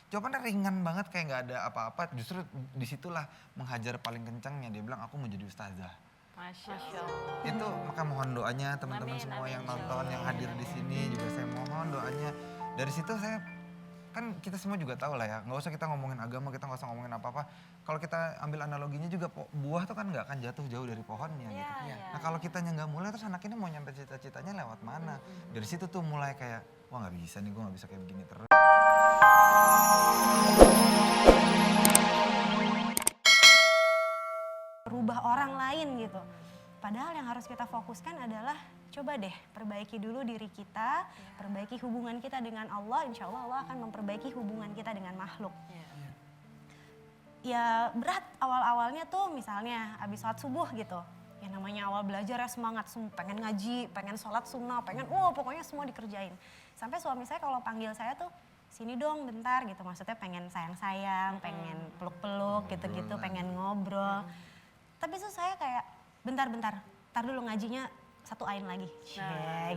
jawabannya ringan banget kayak nggak ada apa-apa. Justru disitulah menghajar paling kencangnya. Dia bilang aku mau jadi ustazah. Masya Allah. Itu maka mohon doanya teman-teman semua Amin, yang insya nonton, Allah. yang hadir di sini juga saya mohon doanya. Dari situ saya kan kita semua juga tahu lah ya, nggak usah kita ngomongin agama, kita nggak usah ngomongin apa-apa. Kalau kita ambil analoginya juga buah tuh kan nggak akan jatuh jauh dari pohonnya gitu. Iya. Nah kalau kitanya nggak mulai terus anak ini mau nyampe cita-citanya lewat mana? Dari situ tuh mulai kayak wah nggak bisa nih, gue nggak bisa kayak begini terus. Rubah orang lain gitu. Padahal yang harus kita fokuskan adalah coba deh perbaiki dulu diri kita, perbaiki hubungan kita dengan Allah, insya Allah Allah akan memperbaiki hubungan kita dengan makhluk. Ya berat awal-awalnya tuh misalnya habis sholat subuh gitu. Ya namanya awal belajar ya semangat, pengen ngaji, pengen sholat sunnah, pengen pokoknya semua dikerjain. Sampai suami saya kalau panggil saya tuh sini dong bentar gitu, maksudnya pengen sayang-sayang, pengen peluk-peluk gitu-gitu, pengen ngobrol. Tapi tuh saya kayak bentar, tar dulu ngajinya satu ain lagi.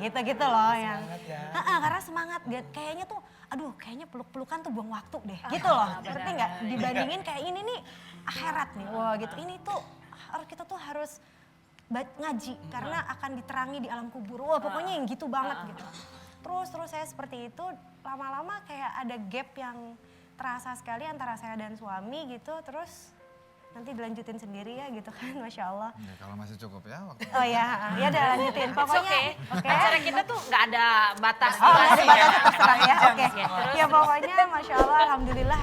Gitu-gitu loh yang. Karena semangat, kayaknya tuh aduh kayaknya peluk-pelukan tuh buang waktu deh gitu loh. Ngerti nggak? Dibandingin kayak ini nih akhirat nih, wah gitu. Ini tuh kita tuh harus ngaji karena akan diterangi di alam kubur. Wah pokoknya yang gitu banget gitu. Terus saya seperti itu lama-lama kayak ada gap yang terasa sekali antara saya dan suami gitu. Terus nanti dilanjutin sendiri ya gitu kan, Masya Allah. Ya, kalau masih cukup ya waktu. Oh ya udah lanjutin. Pokoknya Oke. Acara kita tuh nggak ada batas. nggak ada batas terserah ya, oke. Terus? Ya pokoknya Masya Allah, Alhamdulillah.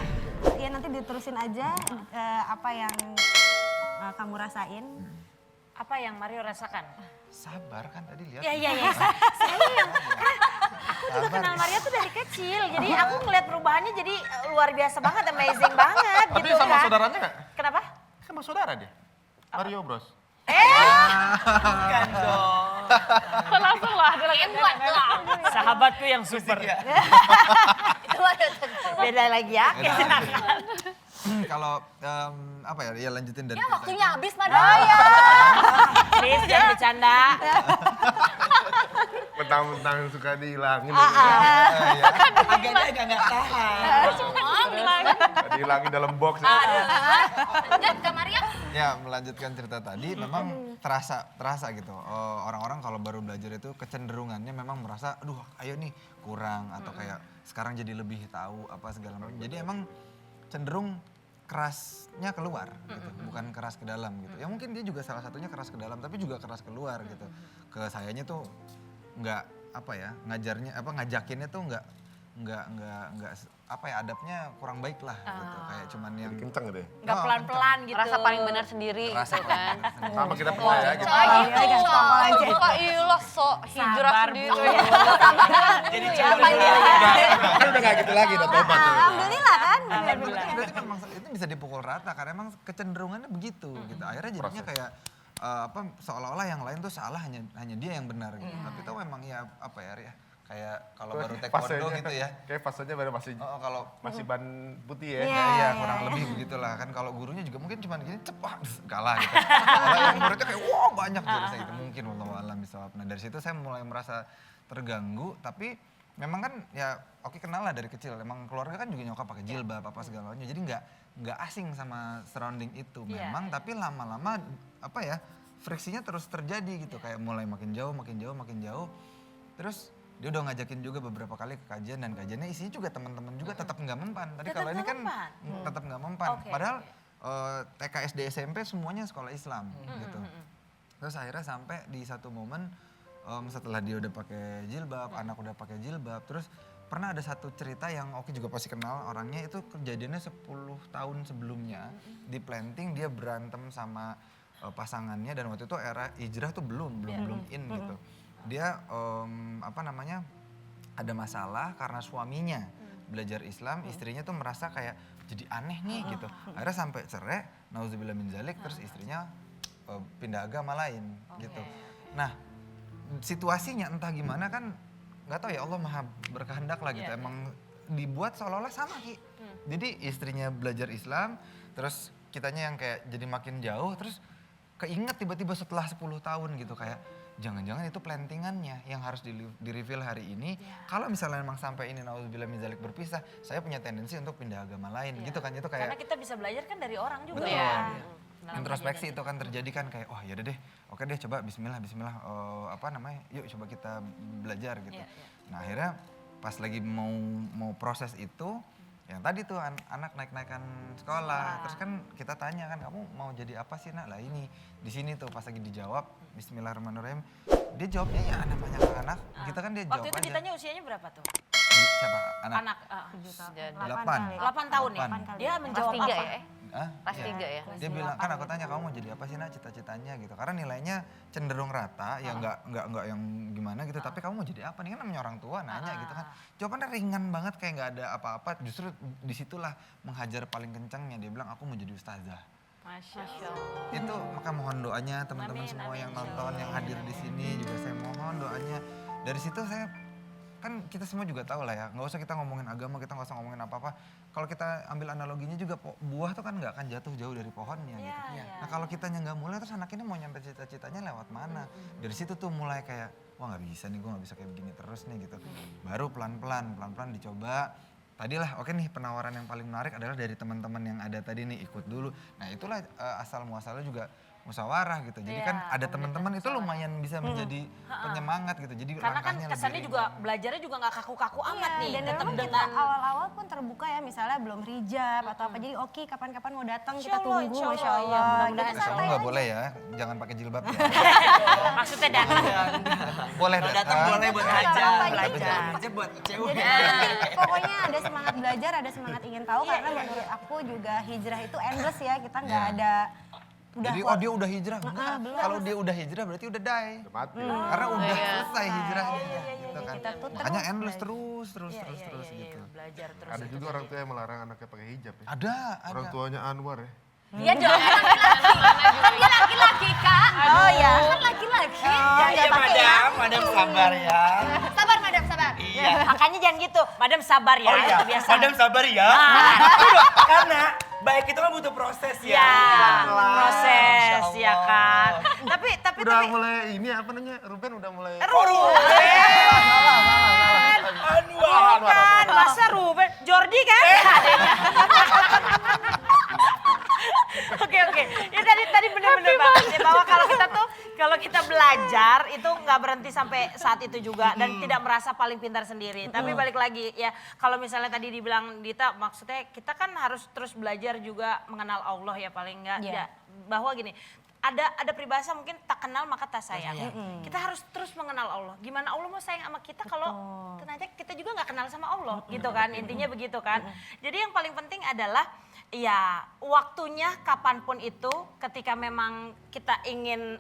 Ya nanti diterusin aja apa yang kamu rasain. Apa yang Mario rasakan? Sabar kan tadi lihat. Iya. Aku juga kenal Mario tuh dari kecil. Jadi aku ngeliat perubahannya jadi luar biasa banget, amazing banget Tapi gitu sama kan. saudaranya nggak? Kenapa? Sama saudara dia. Mario Bros. Bukan dong. Langsung lah, dia lagi buat lah. Sahabatku yang super. Beda lagi ya. Kalau apa ya lanjutin dari Ya cerita waktunya itu. habis padahal. Please jangan bercanda. Mentang-mentang suka dihilangin. Agak nggak tahan. Suka dihilangin dalam box. Lanjut ke Maria. Ya melanjutkan cerita tadi memang terasa gitu. Orang-orang kalau baru belajar itu kecenderungannya memang merasa aduh ayo nih kurang atau kayak sekarang jadi lebih tahu apa segala macam. Jadi emang cenderung kerasnya keluar gitu, bukan keras ke dalam gitu. Ya mungkin dia juga salah satunya keras ke dalam tapi juga keras keluar gitu. Ke sayanya tuh nggak apa ya ngajakinnya tuh nggak apa ya adabnya kurang baik lah gitu. Kayak cuman yang Jadi kenceng deh. Nggak pelan-pelan gitu. Rasa paling benar sendiri rasa gitu kan. Sama kita pernah ya gitu. Gitu. Sekongkol aja. Kok iyalah sok hijrah Sabar, sendiri. Bu. Jadi Apa dia? Kan udah gak gitu lagi, udah tobat. Alhamdulillah kan. berarti memang itu bisa dipukul rata karena emang kecenderungannya begitu gitu. Akhirnya jadinya kayak seolah-olah yang lain tuh salah hanya dia yang benar gitu. Tapi tahu memang ya apa ya kayak kalau baru taekwondo gitu ya. Kayak fasenya baru Kalau masih ban putih ya. iya kurang lebih begitulah kan kalau gurunya juga mungkin cuma gini cepat kalah gitu. Kalau yang muridnya kayak wah banyak jurusnya gitu mungkin wallahu alam bisawab. Nah dari situ saya mulai merasa terganggu tapi memang kan ya oke kenal lah dari kecil. Emang keluarga kan juga nyokap pakai jilbab apa segala macamnya. Jadi nggak asing sama surrounding itu memang tapi lama-lama apa ya friksinya terus terjadi gitu kayak mulai makin jauh. Terus dia udah ngajakin juga beberapa kali ke kajian dan kajiannya isinya juga teman-teman juga tetap nggak mempan. Tadi kalau ini kan tetap nggak mempan. Padahal TK, SD, SMP semuanya sekolah Islam gitu. Terus akhirnya sampai di satu momen setelah dia udah pakai jilbab, anak udah pakai jilbab, terus pernah ada satu cerita yang Oki juga pasti kenal orangnya itu kejadiannya 10 tahun sebelumnya di planting dia berantem sama pasangannya dan waktu itu era hijrah tuh belum in gitu. Dia ada masalah karena suaminya belajar Islam, istrinya tuh merasa kayak jadi aneh nih gitu. Akhirnya sampai cerai, nauzubillah min zalik, terus istrinya pindah agama lain gitu. Nah, situasinya entah gimana kan nggak tahu ya Allah Maha berkehendak lah gitu. Emang dibuat seolah-olah sama Ki. Jadi istrinya belajar Islam, terus kitanya yang kayak jadi makin jauh, terus keinget tiba-tiba setelah 10 tahun gitu kayak jangan-jangan itu plantingannya yang harus di reveal hari ini. Kalau misalnya memang sampai ini nauzubillah min dzalik berpisah, saya punya tendensi untuk pindah agama lain gitu kan. Itu Karena kayak kita bisa belajar kan dari orang juga. betul. ya. Dalam Introspeksi kejadian itu kan terjadi kan kayak oh ya deh, oke deh coba bismillah yuk coba kita belajar gitu. Nah akhirnya pas lagi mau proses itu, yang tadi tuh anak naik-naikan sekolah, terus kan kita tanya kan kamu mau jadi apa sih nak? Lah ini di sini tuh pas lagi dijawab Bismillahirrahmanirrahim, dia jawabnya ya namanya anak, kita kan dia jawab Waktu itu aja. ditanya usianya berapa tuh? Siapa? Anak? Anak. 8. 8 tahun ya? 8. Dia menjawab Kelas 3 apa? ya? Hah? Kelas Iya. 3 ya? Dia bilang kan aku tanya kamu mau jadi apa sih nak cita-citanya gitu. Karena nilainya cenderung rata ya nggak yang gimana gitu. Tapi kamu mau jadi apa nih kan namanya orang tua nanya gitu kan. Jawabannya ringan banget kayak nggak ada apa-apa. Justru disitulah menghajar paling kencangnya. Dia bilang aku mau jadi ustazah. Masya Allah. Itu maka mohon doanya teman-teman Amin, semua amin, yang insya nonton yang hadir di sini juga saya mohon doanya. Dari situ saya kan kita semua juga tahu lah ya, nggak usah kita ngomongin agama, kita nggak usah ngomongin apa-apa. Kalau kita ambil analoginya juga buah tuh kan nggak akan jatuh jauh dari pohonnya gitu. Nah kalau kitanya nggak mulai terus anak ini mau nyampe cita-citanya lewat mana? Dari situ tuh mulai kayak wah nggak bisa nih, gue nggak bisa kayak begini terus nih gitu. Baru pelan-pelan dicoba. Tadilah oke nih penawaran yang paling menarik adalah dari teman-teman yang ada tadi nih ikut dulu. Nah itulah asal muasalnya juga musyawarah gitu. Jadi kan ada teman-teman itu lumayan bisa menjadi penyemangat gitu. Jadi Karena kan langkahnya kesannya lebih juga ringan. belajarnya juga nggak kaku-kaku amat nih. Dan Tetap memang kita dengan awal-awal pun terbuka ya, misalnya belum hijab atau apa. Jadi oke kapan-kapan mau datang Insya kita Allah, tunggu, insya Masya Allah. Ya, Allah. mudah-mudahan Gitu, Kamu santai nggak aja. boleh ya, jangan pakai jilbab ya. maksudnya datang. Boleh Kalau datang boleh buat Nggak aja. apa-apa, Belajar. jadi- Aja buat cewek. Jadi yang penting pokoknya ada semangat belajar, ada semangat ingin tahu. Karena menurut aku juga hijrah itu endless ya, kita nggak Iya. ada udah Jadi oh dia udah hijrah. Enggak. Kalau dia udah hijrah berarti udah die. Udah mati. Karena udah selesai hijrahnya. Gitu kan. kita tuh Makanya terus endless belajar. terus gitu. Belajar terus. Ada juga orang tua yang melarang anaknya pakai hijab ya. Ada. Orang tuanya Anwar ya. Iya dong, kan dia laki-laki kak. Oh ya. Kan laki-laki. Ya, iya madam sabar ya. Sabar madam, sabar. Iya. Makanya jangan gitu. Madam sabar ya, Oh iya, itu biasa. madam sabar ya. Karena baik itu kan butuh proses ya. Ya, Pelan-pelan, proses Masya ya Allah. kan. Tapi Udah mulai ini apa namanya? Ruben udah mulai. Anwar. Bukan, masa Ruben, Jordi kan? Oke. Ya tadi bener-bener banget ya, bahwa kalau kita belajar itu nggak berhenti sampai saat itu juga dan tidak merasa paling pintar sendiri. Tapi balik lagi ya, kalau misalnya tadi dibilang Dita, maksudnya kita kan harus terus belajar juga mengenal Allah ya paling nggak. Iya. Ya, bahwa gini, ada peribahasa mungkin tak kenal maka tak sayang. Kita harus terus mengenal Allah. Gimana Allah mau sayang sama kita kalau ternyata kita juga nggak kenal sama Allah, gitu kan? Intinya begitu kan. Jadi yang paling penting adalah ya waktunya kapanpun itu, ketika memang kita ingin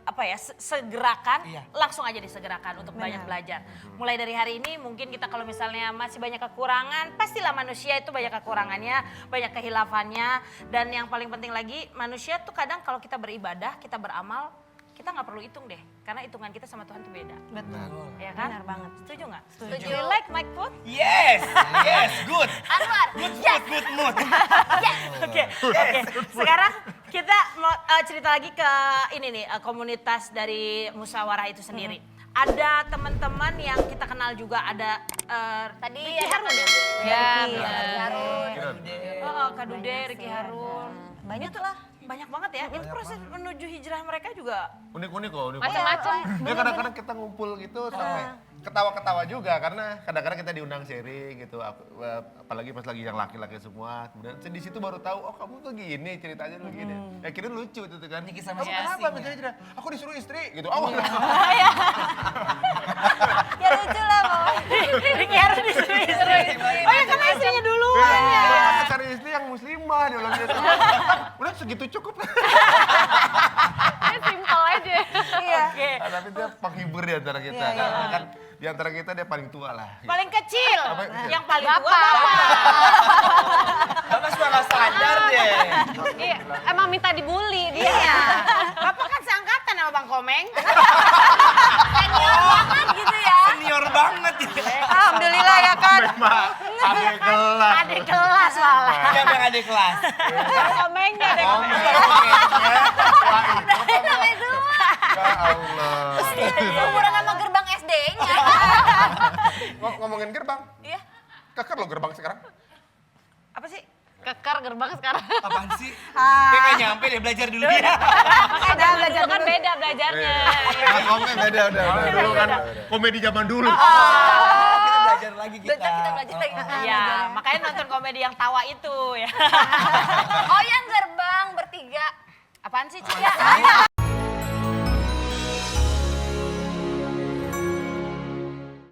segerakan, langsung aja disegerakan untuk banyak belajar. Mulai dari hari ini mungkin kita kalau misalnya masih banyak kekurangan, pastilah manusia itu banyak kekurangannya, banyak kehilafannya, dan yang paling penting lagi manusia tuh kadang kalau kita beribadah, kita beramal, kita nggak perlu hitung deh, karena hitungan kita sama Tuhan tuh beda. Betul. Ya kan? Benar banget. Setuju nggak? Setuju. You like my quote? Yes, good. Anwar, Good mood. Oke. Sekarang kita mau cerita lagi ke ini nih, komunitas dari musyawarah itu sendiri. Ada teman-teman yang kita kenal juga, ada tadi Ricky Harun ya? Ya, Harun. Kak Dude, Ricky Harun. Banyak lah. Banyak banget ya. Itu proses menuju hijrah mereka juga. Unik-unik kok, unik. macam-macam. Ya kadang-kadang kita ngumpul gitu sampai ketawa-ketawa juga karena kadang-kadang kita diundang sharing gitu, apalagi pas lagi yang laki-laki semua. Kemudian di situ baru tahu, oh kamu tuh gini ceritanya tuh gini. Ya kira lucu itu tuh kan. Ini kisah Kamu masing-masing kenapa ya. misalnya aku disuruh istri gitu. Oh, Ya lucu lah pokoknya. Ricky Harun disuruh istri. Oh ya karena istrinya duluan ya. Iya, cari istri yang muslimah dia bilang gitu. Udah segitu cukup. Ini simpel aja. Iya. Oke. Tapi dia penghibur di antara kita. Iya, iya. Karena kan di antara kita dia paling tua lah. gitu. Paling kecil. Paling kecil. Yang paling tua Bapak. Bapak. Bapak suka nggak sadar deh. Iya, emang minta dibully dia. Iya. Bapak kan seangkatan sama Bang Komeng. Senior banget gitu ya. Senior banget ya. Alhamdulillah ya kan. Memang adik kelas. Adik kelas malah. Siapa yang adik kelas? Bang Komengnya deh. Ngomong. Komeng. Ya Allah. Umuran sama gerbang SD-nya. Ngomongin gerbang, Iya. keker lo gerbang sekarang. Apa sih? Keker gerbang sekarang. Apaan sih? Kayak nggak nyampe deh, belajar dulu dia. Beda belajar kan beda belajarnya. Ngomongnya beda udah. Dulu kan komedi zaman dulu. Kita belajar lagi kita. Bentar kita belajar lagi. Iya, makanya nonton komedi yang tawa itu ya. Oh yang gerbang bertiga. Apaan sih, Cik? Ya?